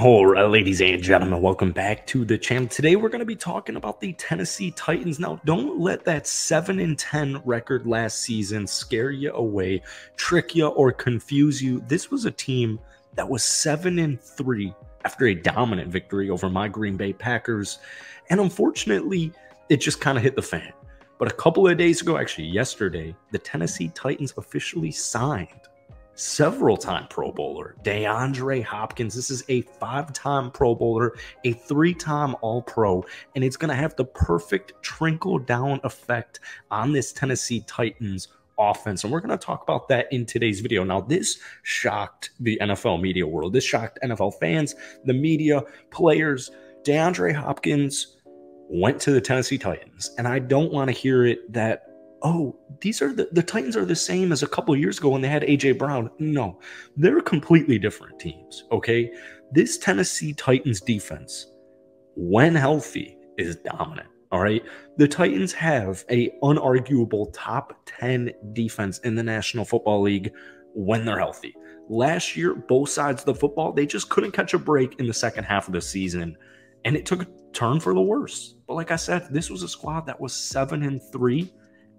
All right, ladies and gentlemen, welcome back to the channel. Today, we're going to be talking about the Tennessee Titans. Now, don't let that 7-10 record last season scare you away, trick you, or confuse you. This was a team that was 7-3 after a dominant victory over my Green Bay Packers. And unfortunately, it just kind of hit the fan. But a couple of days ago, actually yesterday, the Tennessee Titans officially signed several-time Pro Bowler DeAndre Hopkins. This is a 5-time Pro Bowler, a 3-time All-Pro, and it's going to have the perfect trickle-down effect on this Tennessee Titans offense. And we're going to talk about that in today's video. Now, this shocked the NFL media world. This shocked NFL fans, the media, players. DeAndre Hopkins went to the Tennessee Titans, and I don't want to hear it that, oh, these are the Titans are the same as a couple of years ago when they had A.J. Brown. No, they're completely different teams, okay? This Tennessee Titans defense, when healthy, is dominant, all right? The Titans have a unarguable top 10 defense in the National Football League when they're healthy. Last year, both sides of the football, they just couldn't catch a break in the second half of the season, and it took a turn for the worse. But like I said, this was a squad that was 7-3,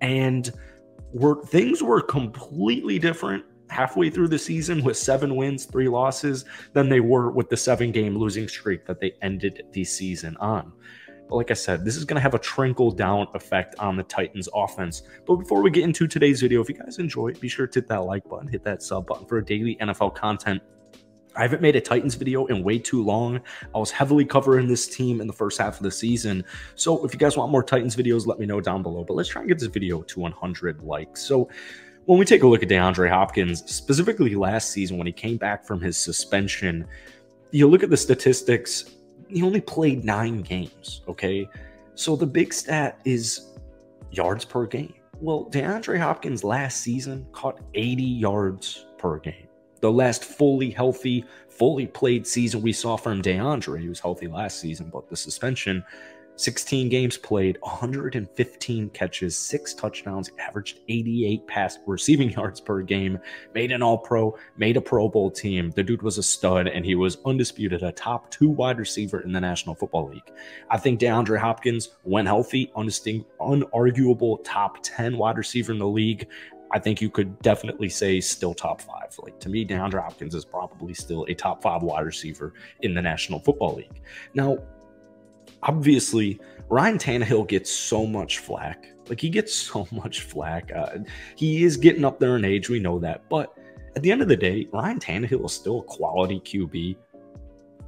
and things were completely different halfway through the season with 7 wins, 3 losses than they were with the 7-game losing streak that they ended the season on. But like I said, this is going to have a trickle-down effect on the Titans offense. But before we get into today's video, if you guys enjoy it, be sure to hit that like button, hit that sub button for daily NFL content. I haven't made a Titans video in way too long. I was heavily covering this team in the first half of the season. So if you guys want more Titans videos, let me know down below. But let's try and get this video to 100 likes. So when we take a look at DeAndre Hopkins, specifically last season when he came back from his suspension, you look at the statistics, he only played 9 games, okay? So the big stat is yards per game. Well, DeAndre Hopkins last season caught 80 yards per game. The last fully healthy, fully played season we saw from DeAndre, he was healthy last season, but the suspension, 16 games played, 115 catches, 6 touchdowns, averaged 88 receiving yards per game, made an All-Pro, made a Pro Bowl team. The dude was a stud, and he was undisputed a top 2 wide receiver in the National Football League. I think DeAndre Hopkins, when healthy, unarguable top 10 wide receiver in the league. I think you could definitely say still top 5. Like, to me, DeAndre Hopkins is probably still a top 5 wide receiver in the National Football League. Now, obviously, Ryan Tannehill gets so much flack. Like, he gets so much flack. He is getting up there in age. We know that. But at the end of the day, Ryan Tannehill is still a quality QB.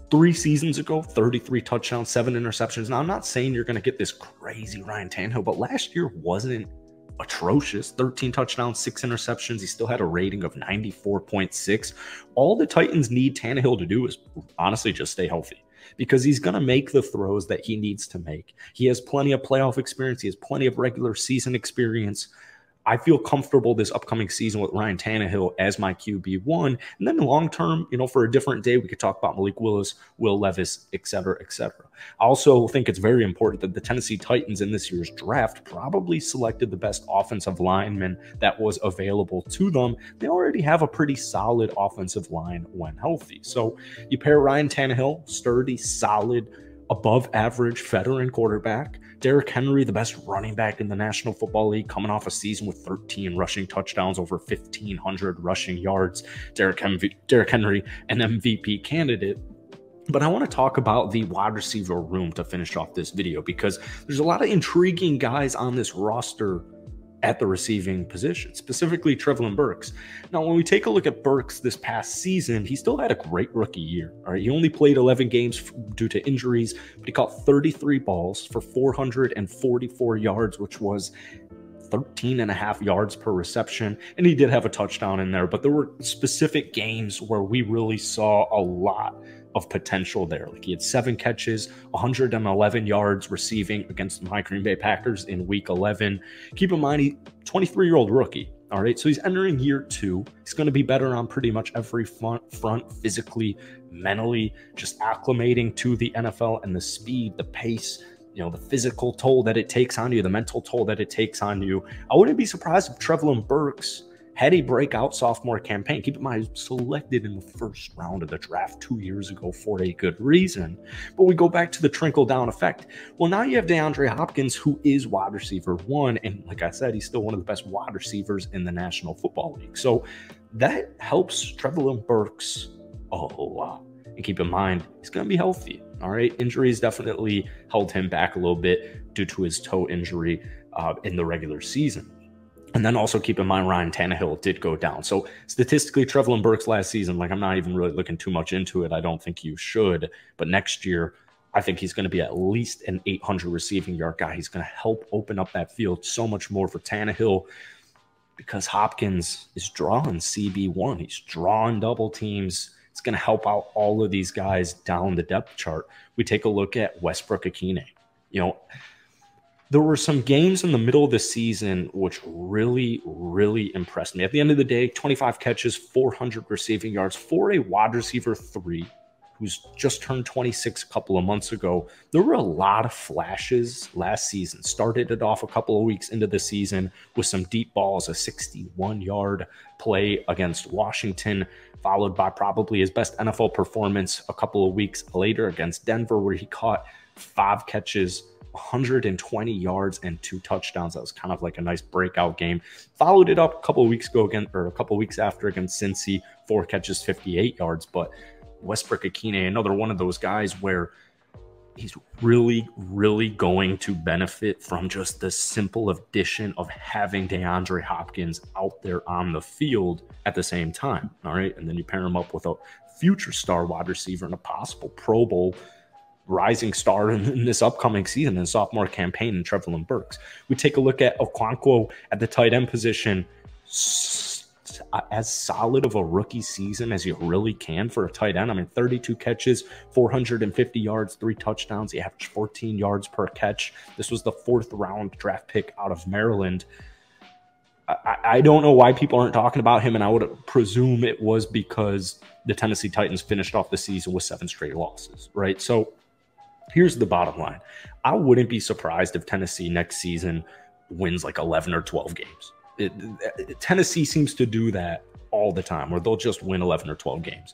3 seasons ago, 33 touchdowns, 7 interceptions. Now, I'm not saying you're going to get this crazy Ryan Tannehill, but last year wasn't atrocious. 13 touchdowns, 6 interceptions. He still had a rating of 94.6. All the Titans need Tannehill to do is honestly just stay healthy, because he's going to make the throws that he needs to make. He has plenty of playoff experience. He has plenty of regular season experience. I feel comfortable this upcoming season with Ryan Tannehill as my QB1. And then long term, for a different day, we could talk about Malik Willis, Will Levis, et cetera, et cetera. I also think it's very important that the Tennessee Titans in this year's draft probably selected the best offensive lineman that was available to them. They already have a pretty solid offensive line when healthy. So you pair Ryan Tannehill, sturdy, solid, above average veteran quarterback, Derrick Henry, the best running back in the National Football League, coming off a season with 13 rushing touchdowns, over 1,500 rushing yards. Derrick Henry, an MVP candidate. But I want to talk about the wide receiver room to finish off this video, because there's a lot of intriguing guys on this roster at the receiving position, specifically Treylon Burks. Now, when we take a look at Burks this past season, he still had a great rookie year. All right, he only played 11 games due to injuries, but he caught 33 balls for 444 yards, which was 13.5 yards per reception. And he did have a touchdown in there, but there were specific games where we really saw a lot of potential there. Like, he had 7 catches, 111 yards receiving against the Green Bay Packers in week 11. Keep in mind, he's a 23-year-old rookie. All right, so he's entering year 2. He's going to be better on pretty much every front, physically, mentally, just acclimating to the NFL and the speed, the pace, the physical toll that it takes on you, the mental toll that it takes on you. I wouldn't be surprised if Treylon Burks had a breakout sophomore campaign. Keep in mind, he was selected in the first round of the draft 2 years ago for a good reason. But we go back to the trickle-down effect. Well, now you have DeAndre Hopkins, who is wide receiver 1, and like I said, he's still one of the best wide receivers in the National Football League. So that helps Trevelyan Burks a whole lot. And keep in mind, he's going to be healthy. All right. Injuries definitely held him back a little bit due to his toe injury in the regular season. And then also keep in mind, Ryan Tannehill did go down. So statistically, Trevelyan Burks last season, like I'm not even really looking too much into it. I don't think you should. But next year, I think he's going to be at least an 800 receiving yard guy. He's going to help open up that field so much more for Tannehill because Hopkins is drawing CB1. He's drawing double teams. It's going to help out all of these guys down the depth chart. We take a look at Westbrook-Ikhine. You know, there were some games in the middle of the season which really, really impressed me. At the end of the day, 25 catches, 400 receiving yards for a wide receiver 3 who's just turned 26 a couple of months ago. There were a lot of flashes last season. Started it off a couple of weeks into the season with some deep balls, a 61-yard play against Washington, followed by probably his best NFL performance a couple of weeks later against Denver, where he caught 5 catches, 120 yards and 2 touchdowns. That was kind of like a nice breakout game. Followed it up a couple of weeks ago again, or a couple of weeks after against Cincy, 4 catches, 58 yards. But Westbrook-Ikhine, another one of those guys where he's really, really going to benefit from just the simple addition of having DeAndre Hopkins out there on the field at the same time. All right. And then you pair him up with a future star wide receiver and a possible Pro Bowl rising star in this upcoming season and sophomore campaign in Trevelyan Burks. We take a look at Okonkwo at the tight end position. As solid of a rookie season as you really can for a tight end. I mean, 32 catches, 450 yards, 3 touchdowns. He averaged 14 yards per catch. This was the 4th round draft pick out of Maryland. I don't know why people aren't talking about him, and I would presume it was because the Tennessee Titans finished off the season with 7 straight losses, right? So here's the bottom line. I wouldn't be surprised if Tennessee next season wins like 11 or 12 games. Tennessee seems to do that all the time, where they'll just win 11 or 12 games.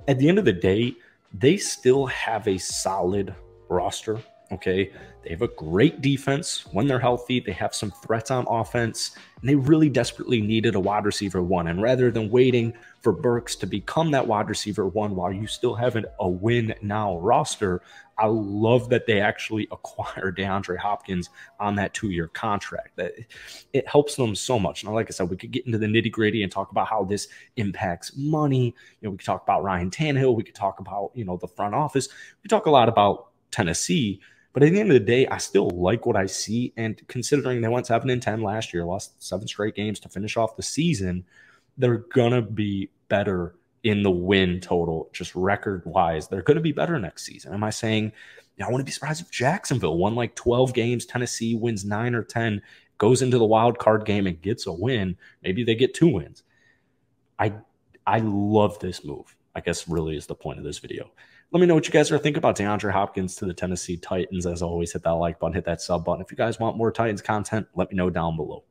At the end of the day, they still have a solid roster, okay? They have a great defense when they're healthy. They have some threats on offense, and they really desperately needed a wide receiver 1. And rather than waiting for Burks to become that wide receiver 1 while you still have a win now roster, I love that they actually acquired DeAndre Hopkins on that 2-year contract. That it helps them so much. Now, like I said, we could get into the nitty-gritty and talk about how this impacts money. You know, we could talk about Ryan Tannehill. We could talk about, you know, the front office. We talk a lot about Tennessee. But at the end of the day, I still like what I see. And considering they went 7-10 last year, lost 7 straight games to finish off the season, they're going to be better in the win total, just record-wise. They're going to be better next season. Am I saying, I wouldn't be surprised if Jacksonville won like 12 games, Tennessee wins 9 or 10, goes into the wild card game and gets a win. Maybe they get 2 wins. I love this move, I guess really is the point of this video. Let me know what you guys are thinking about DeAndre Hopkins to the Tennessee Titans. As always, hit that like button, hit that sub button. If you guys want more Titans content, let me know down below.